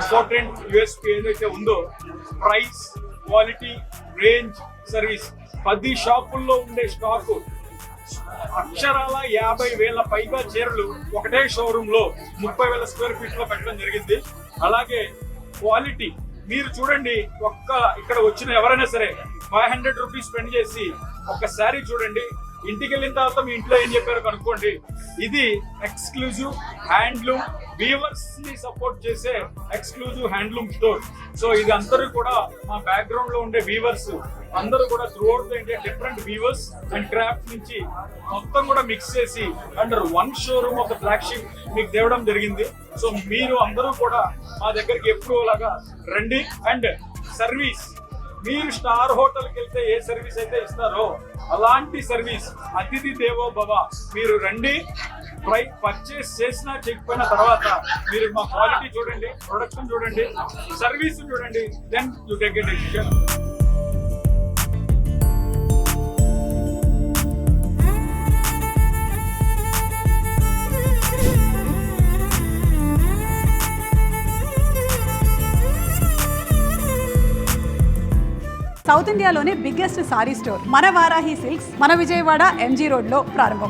Important USP ఏదైతే ఉందో price, quality, range, service. 10 షాపుల్లో ఉండే స్టాకు అక్షరాల 50,000 పైగా చీరలు ఒకటే షోరూమ్ లో 30,000 స్క్వేర్ ఫీట్ లో పెట్టడం జరిగింది. అలాగే క్వాలిటీ మీరు చూడండి, ఇక్కడ వచ్చిన ఎవరైనా సరే 500 రూపీస్ స్పెండ్ చేసి ఒక శారీ చూడండి, ఇంటికి వెళ్ళిన తర్వాత మీ ఇంట్లో ఏం చెప్పారో కనుక్కోండి. ఇది ఎక్స్క్లూజివ్ హ్యాండ్లూమ్ వీవర్స్ ని సపోర్ట్ చేసే ఎక్స్క్లూజివ్ హ్యాండ్లూమ్ స్టోర్. సో ఇది అందరూ కూడా మా బ్యాక్గ్రౌండ్ లో ఉండే వీవర్స్ అందరూ కూడా throughout the India different weavers and craft నుంచి మొత్తం కూడా మిక్స్ చేసి అండర్ వన్ షోరూమ్ ఒక ఫ్లాగ్షిప్ మీకు తేవడం జరిగింది. సో మీరు అందరూ కూడా మా దగ్గరికి ఎప్పుడూ లాగా రండి. అండ్ సర్వీస్, మీరు స్టార్ హోటల్కి వెళ్తే ఏ సర్వీస్ అయితే ఇస్తారో అలాంటి సర్వీస్, అతిథి దేవో భవ. మీరు రండి, పర్చేస్ చేసినా చేయకపోయిన తర్వాత మీరు మా క్వాలిటీ చూడండి, ప్రొడక్షన్ చూడండి, సర్వీస్ చూడండి, then you take a decision. South ఇండియాలోనే బిగ్గెస్ట్ సారీ స్టోర్ మన వారాహి సిల్క్స్ మన విజయవాడ ఎంజీ రోడ్ లో ప్రారంభం.